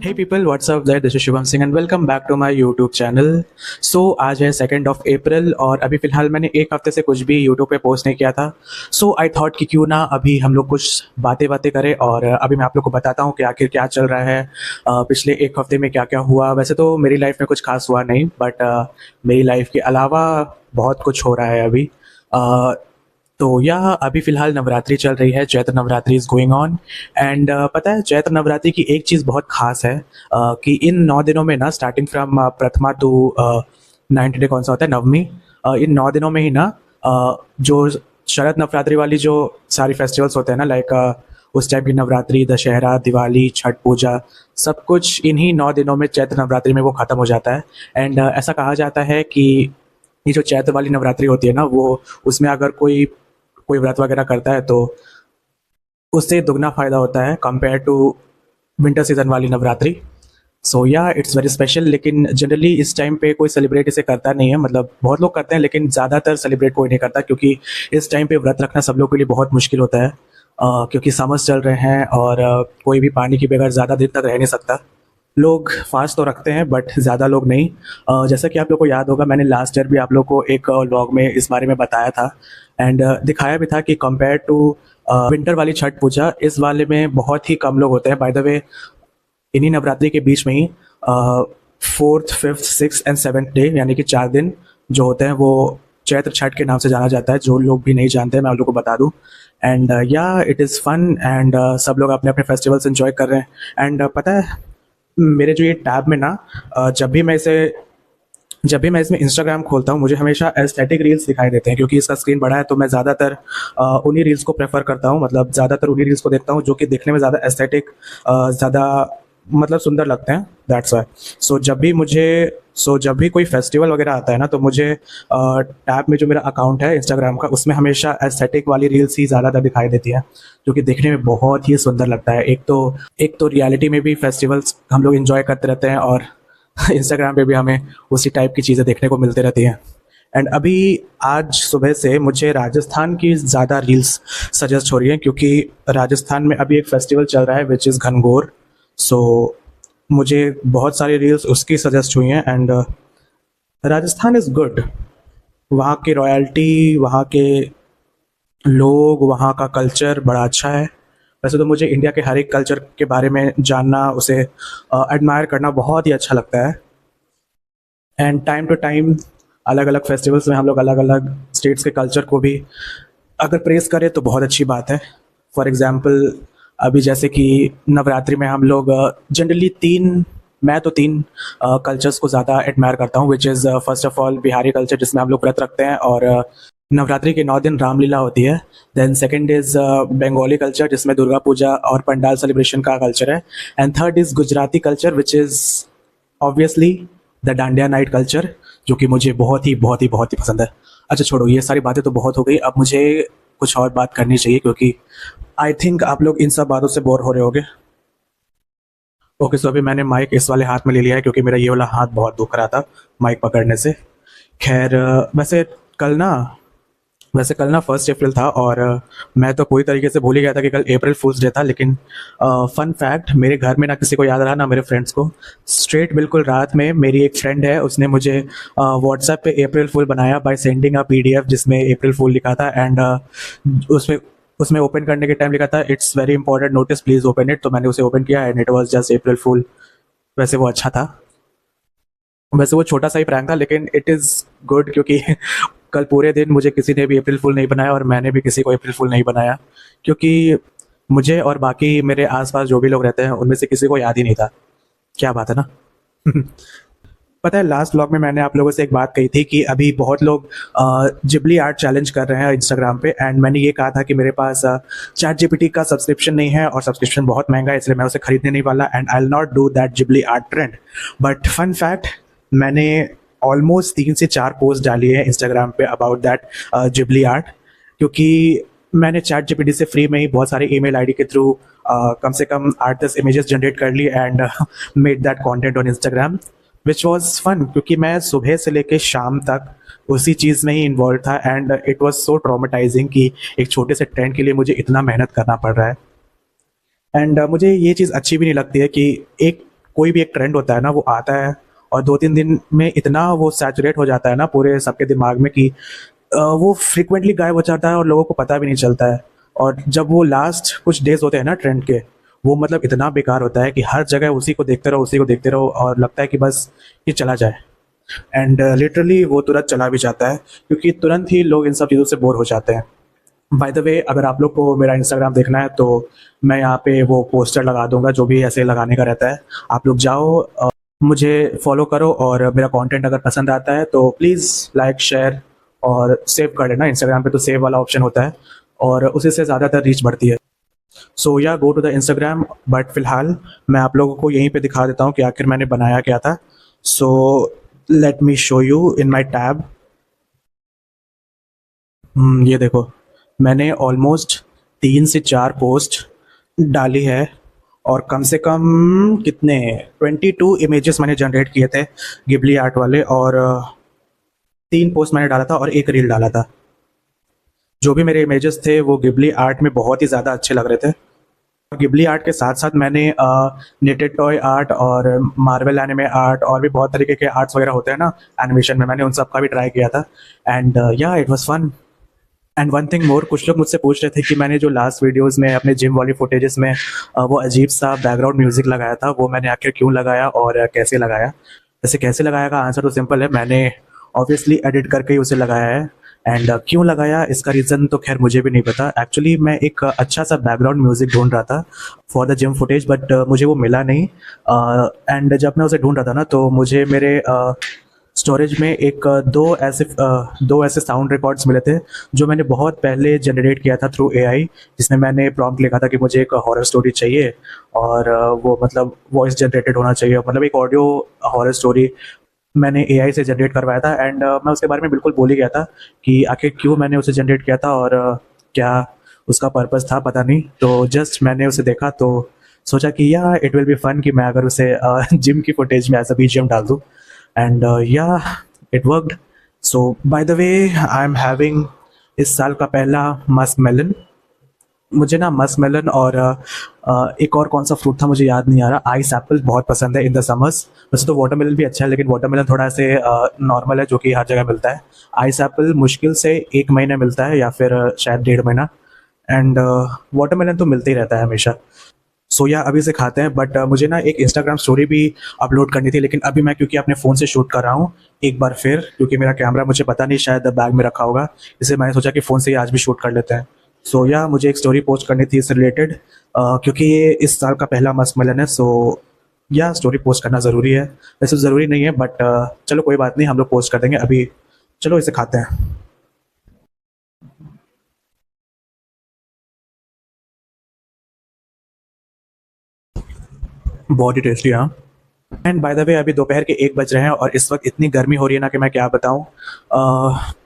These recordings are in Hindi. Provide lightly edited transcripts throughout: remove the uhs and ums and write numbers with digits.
Hey people, what's up there? This is Shubham Singh and welcome back to my YouTube channel. आज है 2 अप्रैल और अभी फ़िलहाल मैंने एक हफ़्ते से कुछ भी यूट्यूब पे पोस्ट नहीं किया था। आई थॉट कि क्यों ना अभी हम लोग कुछ बातें करें और अभी मैं आप लोग को बताता हूँ कि आखिर क्या चल रहा है। पिछले एक हफ़्ते में क्या-क्या हुआ। वैसे तो मेरी लाइफ़ में कुछ ख़ास हुआ नहीं, बट मेरी लाइफ़ के अलावा बहुत कुछ हो रहा है अभी। अ, तो यह अभी फ़िलहाल नवरात्रि चल रही है, Chaitra Navratri is going on and पता है चैत्र नवरात्रि की एक चीज़ बहुत ख़ास है कि इन 9 दिनों में ना starting from Prathama to 9th day कौन सा होता है नवमी, इन 9 दिनों में ही ना जो शरद नवरात्रि वाली जो सारी फेस्टिवल्स होते हैं ना लाइक उस टाइप की नवरात्रि, दशहरा, दिवाली, छठ पूजा, सब कुछ इन्हीं 9 दिनों में चैत्र नवरात्रि में वो ख़त्म हो जाता है। एंड ऐसा कहा जाता है कि ये जो चैत्र वाली नवरात्रि होती है ना वो उसमें अगर कोई कोई व्रत वगैरह करता है तो उससे दुगना फ़ायदा होता है कंपेयर टू विंटर सीज़न वाली नवरात्रि। इट्स वेरी स्पेशल, लेकिन जनरली इस टाइम पे कोई सेलिब्रेट इसे करता नहीं है। मतलब बहुत लोग करते हैं लेकिन ज़्यादातर सेलिब्रेट कोई नहीं करता, क्योंकि इस टाइम पे व्रत रखना सब लोग के लिए बहुत मुश्किल होता है। क्योंकि समर्स चल रहे हैं और कोई भी पानी के बगैर ज़्यादा देर तक रह नहीं सकता। लोग फास्ट तो रखते हैं बट ज़्यादा लोग नहीं। जैसा कि आप लोग को याद होगा, मैंने लास्ट ईयर भी आप लोग को एक व्लॉग में इस बारे में बताया था एंड दिखाया भी था कि कंपेयर टू विंटर वाली छठ पूजा इस वाले में बहुत ही कम लोग होते हैं। बाय द वे इन्हीं नवरात्रि के बीच में ही 4th, 5th, 6th and 7th day यानी कि 4 दिन जो होते हैं वो चैत्र छठ के नाम से जाना जाता है। जो लोग भी नहीं जानते हैं मैं आप लोग को बता दूं। And it is fun and सब लोग अपने अपने फेस्टिवल्स एंजॉय कर रहे हैं। एंड पता है मेरे जो ये टैब में ना जब भी मैं इसमें इंस्टाग्राम खोलता हूँ मुझे हमेशा एस्थेटिक रील्स दिखाई देते हैं, क्योंकि इसका स्क्रीन बड़ा है तो मैं ज़्यादातर उन्हीं रील्स को प्रेफर करता हूँ। मतलब ज़्यादातर उन्हीं रील्स को देखता हूँ जो कि दिखने में ज़्यादा एस्थेटिक, ज़्यादा मतलब सुंदर लगते हैं। दैट्स वाई जब भी कोई फेस्टिवल वगैरह आता है ना तो मुझे टैब में जो मेरा अकाउंट है इंस्टाग्राम का उसमें हमेशा एस्थेटिक वाली रील्स ही ज़्यादातर दिखाई देती है, जो कि देखने में बहुत ही सुंदर लगता है। एक तो रियलिटी में भी फेस्टिवल्स हम लोग इन्जॉय करते रहते हैं और इंस्टाग्राम पे भी हमें उसी टाइप की चीज़ें देखने को मिलती रहती हैं। एंड अभी आज सुबह से मुझे राजस्थान की ज़्यादा रील्स सजेस्ट हो रही हैं, क्योंकि राजस्थान में अभी एक फेस्टिवल चल रहा है विच इज़ घनघोर। मुझे बहुत सारी रील्स उसकी सजेस्ट हुई हैं एंड राजस्थान इज़ गुड। वहाँ की रॉयल्टी, वहाँ के लोग, वहाँ का कल्चर बड़ा अच्छा है। वैसे तो मुझे इंडिया के हर एक कल्चर के बारे में जानना, उसे एडमायर करना बहुत ही अच्छा लगता है। एंड टाइम टू टाइम अलग अलग फेस्टिवल्स में हम लोग अलग अलग स्टेट्स के कल्चर को भी अगर प्रेस करें तो बहुत अच्छी बात है। फॉर एग्ज़ाम्पल अभी जैसे कि नवरात्रि में हम लोग जनरली मैं तो तीन कल्चर्स को ज़्यादा एडमायर करता हूँ, which is first of all Bihari culture जिसमें हम लोग व्रत रखते हैं और नवरात्रि के 9 दिन रामलीला होती है। Then second is Bengali culture जिसमें दुर्गा पूजा और पंडाल सेलिब्रेशन का कल्चर है। And third is Gujarati culture which is obviously the dandiya night culture, जो कि मुझे बहुत ही पसंद है। अच्छा छोड़ो, ये सारी बातें तो बहुत हो गई, अब मुझे कुछ और बात करनी चाहिए क्योंकि आई थिंक आप लोग इन सब बातों से बोर हो रहे होगे। ओके, सो अभी मैंने माइक इस वाले हाथ में ले लिया है क्योंकि मेरा ये वाला हाथ बहुत दुख रहा था माइक पकड़ने से। खैर वैसे कल ना 1 अप्रैल था और मैं तो पूरी तरीके से भूल ही गया था कि कल अप्रैल फूल्स डे था। लेकिन फन फैक्ट, मेरे घर में ना किसी को याद रहा ना मेरे फ्रेंड्स को। स्ट्रेट बिल्कुल रात में मेरी एक फ्रेंड है, उसने मुझे व्हाट्सएप पे अप्रैल फूल बनाया बाय सेंडिंग अ पीडीएफ जिसमें अप्रैल फूल लिखा था। एंड उसमें ओपन करने के टाइम लिखा था it's very important notice please open it. तो मैंने उसे ओपन किया एंड इट वाज जस्ट अप्रैल फूल। वैसे वो अच्छा था, वैसे वो छोटा सा ही प्रैंक था, लेकिन इट इज़ गुड क्योंकि कल पूरे दिन मुझे किसी ने भी अप्रैल फूल नहीं बनाया और मैंने भी किसी को अप्रैल फूल नहीं बनाया, क्योंकि मुझे और बाकी मेरे आसपास जो भी लोग रहते हैं उनमें से किसी को याद ही नहीं था। क्या बात है ना। पता है लास्ट व्लॉग में मैंने आप लोगों से एक बात कही थी कि अभी बहुत लोग जिबली आर्ट चैलेंज कर रहे हैं इंस्टाग्राम पे। एंड मैंने ये कहा था कि मेरे पास चैट जीपीटी का सब्सक्रिप्शन नहीं है और सब्सक्रिप्शन बहुत महंगा है, इसलिए मैं उसे खरीदने नहीं वाला and I will not do that Ghibli art trend. But fun fact, मैंने ऑलमोस्ट 3 से 4 पोस्ट डाली है इंस्टाग्राम पे अबाउट दैट जिबली आर्ट, क्योंकि मैंने चैट जीपीटी से फ्री में ही बहुत सारे ईमेल आईडी के थ्रू कम से कम 8-10 इमेजेस जनरेट कर ली and made that content on Instagram which was fun, क्योंकि मैं सुबह से लेकर शाम तक उसी चीज़ में ही इन्वॉल्व था and it was so traumatising कि एक छोटे से ट्रेंड के लिए मुझे इतना मेहनत करना पड़ रहा है। एंड मुझे ये चीज़ अच्छी भी नहीं लगती है कि एक कोई भी एक ट्रेंड होता है ना, वो आता है और 2-3 दिन में इतना वो सैचुरेट हो जाता है ना पूरे सबके दिमाग में कि वो फ्रीक्वेंटली गायब हो जाता है और लोगों को पता भी नहीं चलता है। और जब वो लास्ट कुछ डेज़ होते हैं ना ट्रेंड के, वो मतलब इतना बेकार होता है कि हर जगह उसी को देखते रहो, उसी को देखते रहो और लगता है कि बस ये चला जाए। एंड लिटरली वो तुरंत चला भी जाता है क्योंकि तुरंत ही लोग इन सब चीज़ों से बोर हो जाते हैं। बाय द वे, अगर आप लोग को मेरा इंस्टाग्राम देखना है तो मैं यहाँ पे वो पोस्टर लगा दूंगा जो भी ऐसे लगाने का रहता है। आप लोग जाओ, मुझे फॉलो करो और मेरा कंटेंट अगर पसंद आता है तो प्लीज़ लाइक शेयर और सेव कर लेना। इंस्टाग्राम पे तो सेव वाला ऑप्शन होता है और उसी से ज़्यादातर रीच बढ़ती है। So yeah go to the Instagram, but फिलहाल मैं आप लोगों को यहीं पे दिखा देता हूँ कि आखिर मैंने बनाया क्या था। So let me show you in my tab. ये देखो, मैंने ऑलमोस्ट 3 से 4 पोस्ट डाली है और कम से कम कितने 22 इमेजेस मैंने जनरेट किए थे गिबली आर्ट वाले, और 3 पोस्ट मैंने डाला था और एक रील डाला था। जो भी मेरे इमेजेस थे वो गिबली आर्ट में बहुत ही ज़्यादा अच्छे लग रहे थे। और गिबली आर्ट के साथ साथ मैंने नेटेड टॉय आर्ट और मार्वल एनिमे आर्ट और भी बहुत तरीके के आर्ट्स वगैरह होते हैं ना एनिमेशन में, मैंने उन सब का भी ट्राई किया था। And yeah it was fun. And one thing more, कुछ लोग मुझसे पूछ रहे थे कि मैंने जो लास्ट वीडियोस में अपने जिम वाली फुटेजेस में वो अजीब सा बैकग्राउंड म्यूजिक लगाया था, वो मैंने आखिर क्यों लगाया और कैसे लगाया। वैसे कैसे लगाया का आंसर तो सिंपल है, मैंने ऑब्वियसली एडिट करके ही उसे लगाया है। एंड क्यों लगाया इसका रीज़न तो खैर मुझे भी नहीं पता। एक्चुअली मैं एक अच्छा सा बैकग्राउंड म्यूजिक ढूंढ रहा था for the gym footage, but मुझे वो मिला नहीं। एंड जब मैं उसे ढूंढ रहा था ना तो मुझे मेरे स्टोरेज में दो ऐसे साउंड रिकॉर्ड्स मिले थे जो मैंने बहुत पहले जनरेट किया था थ्रू एआई, जिसमें मैंने प्रॉम्प्ट लिखा था कि मुझे एक हॉरर स्टोरी चाहिए और वो मतलब वॉइस जनरेटेड होना चाहिए, मतलब एक ऑडियो हॉरर स्टोरी मैंने एआई से जनरेट करवाया था। एंड मैं उसके बारे में बिल्कुल भूल ही गया था कि आखिर क्यों मैंने उसे जनरेट किया था और क्या उसका पर्पस था, पता नहीं। तो जस्ट मैंने उसे देखा तो सोचा कि या इट विल बी फन कि मैं अगर उसे जिम की फुटेज में एज अ बीजीएम डाल दूँ। And yeah it worked. So by the way, I am having इस साल का पहला मस्क मेलन। मुझे ना मस्क मेलन और एक और कौन सा फ्रूट था मुझे याद नहीं आ रहा, आइस एप्पल बहुत पसंद है इन द समर्स। वैसे तो वाटरमेलन भी अच्छा है लेकिन वाटरमेलन थोड़ा ऐसे नॉर्मल है जो कि हर जगह मिलता है। आइस एप्पल मुश्किल से 1 महीने मिलता है या फिर शायद 1.5 महीना। एंड वाटरमेलन तो मिलते ही रहता है हमेशा। सो या अभी से खाते हैं, बट मुझे ना एक इंस्टाग्राम स्टोरी भी अपलोड करनी थी, लेकिन अभी मैं क्योंकि अपने फ़ोन से शूट कर रहा हूँ एक बार फिर, क्योंकि मेरा कैमरा मुझे पता नहीं शायद बैग में रखा होगा, इसलिए मैंने सोचा कि फ़ोन से ही आज भी शूट कर लेते हैं। सो या मुझे एक स्टोरी पोस्ट करनी थी इससे रिलेटेड, क्योंकि ये इस साल का पहला मस्क मेलन है। सो या स्टोरी पोस्ट करना ज़रूरी है। वैसे ज़रूरी नहीं है बट चलो कोई बात नहीं, हम लोग पोस्ट कर देंगे अभी। चलो इसे खाते हैं। बहुत ही टेस्टी, हाँ। एंड बाय द वे, अभी दोपहर के 1 बज रहे हैं और इस वक्त इतनी गर्मी हो रही है ना कि मैं क्या बताऊँ।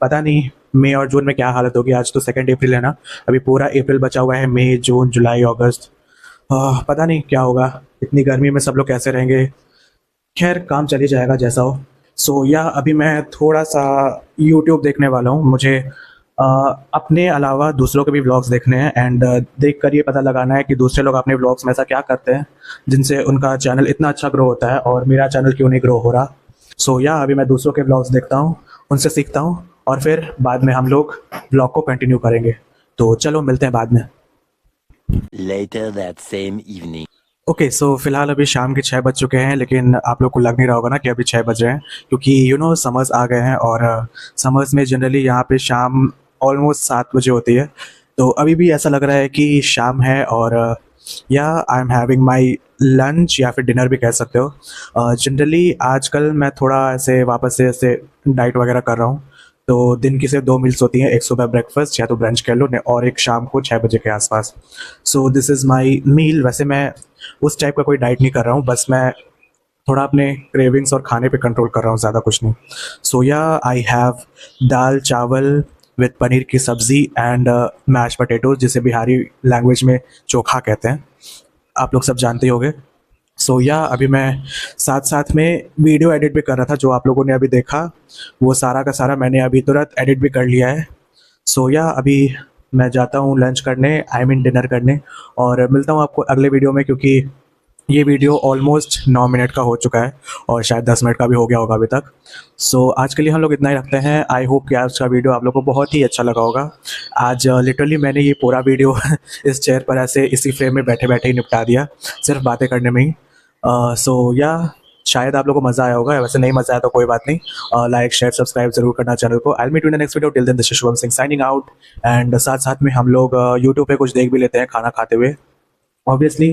पता नहीं मई और जून में क्या हालत होगी। आज तो 2 अप्रैल है ना, अभी पूरा अप्रैल बचा हुआ है, मई जून जुलाई अगस्त। पता नहीं क्या होगा, इतनी गर्मी में सब लोग कैसे रहेंगे। खैर काम चल ही जाएगा जैसा हो। सो या अभी मैं थोड़ा सा यूट्यूब देखने वाला हूँ। मुझे अ, अपने अलावा दूसरों के भी व्लॉग्स देखने हैं एंड देख कर ये पता लगाना है कि दूसरे लोग अपने व्लॉग्स में ऐसा क्या करते हैं जिनसे उनका चैनल इतना अच्छा ग्रो होता है और मेरा चैनल क्यों नहीं ग्रो हो रहा। सो या अभी मैं दूसरों के व्लॉग्स देखता हूँ, उनसे सीखता हूँ और फिर बाद में हम लोग व्लॉग को कंटिन्यू करेंगे। तो चलो मिलते हैं बाद में। Later that same evening. Okay, so फिलहाल अभी शाम के 6 बज चुके हैं, लेकिन आप लोग को लग नहीं रहा होगा ना कि अभी 6 बज रहे हैं, क्योंकि समर्स आ गए हैं और समर्स में जनरली यहाँ पे शाम ऑलमोस्ट 7 बजे होती है। तो अभी भी ऐसा लग रहा है कि शाम है और या I am having my lunch या फिर डिनर भी कह सकते हो। जनरली आजकल मैं थोड़ा ऐसे वापस से ऐसे डाइट वगैरह कर रहा हूँ। तो दिन की सिर्फ 2 मील्स होती हैं, एक सुबह ब्रेकफास्ट या तो ब्रंच कह लो और एक शाम को 6 बजे के आसपास। सो दिस इज़ माई मील। वैसे मैं उस टाइप का कोई डाइट नहीं कर रहा हूँ, बस मैं थोड़ा अपने क्रेविंग्स और खाने पे कंट्रोल कर रहा हूँ, ज़्यादा कुछ नहीं। सो या आई हैव दाल चावल विद पनीर की सब्ज़ी एंड मैश पटेटोज, जिसे बिहारी लैंग्वेज में चोखा कहते हैं, आप लोग सब जानते ही होंगे। सो या अभी मैं साथ साथ में वीडियो एडिट भी कर रहा था, जो आप लोगों ने अभी देखा वो सारा का सारा मैंने अभी तुरंत एडिट भी कर लिया है। सो या अभी मैं जाता हूँ लंच करने, आई मीन डिनर करने, और मिलता हूँ आपको अगले वीडियो में, क्योंकि ये वीडियो ऑलमोस्ट 9 मिनट का हो चुका है और शायद 10 मिनट का भी हो गया होगा अभी तक। सो आज के लिए हम लोग इतना ही रखते हैं। आई होप कि आज का वीडियो आप लोग को बहुत ही अच्छा लगा होगा। आज लिटरली मैंने ये पूरा वीडियो इस चेयर पर ऐसे इसी फ्रेम में बैठे बैठे ही निपटा दिया, सिर्फ बातें करने में ही। सो या शायद आप लोगों को मज़ा आया होगा, वैसे नहीं मज़ा आया तो कोई बात नहीं। लाइक शेयर सब्सक्राइब जरूर करना चैनल को। I meet you in the next video, till then this is Shubham Singh signing out. And साथ साथ में हम लोग यूट्यूब पे कुछ देख भी लेते हैं खाना खाते हुए। ऑब्वियसली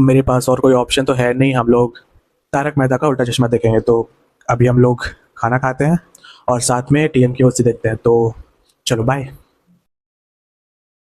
मेरे पास और कोई ऑप्शन तो है नहीं, हम लोग तारक मेहता का उल्टा चश्मा देखेंगे। तो अभी हम लोग खाना खाते हैं और साथ में TMKOC देखते हैं। तो चलो बाय।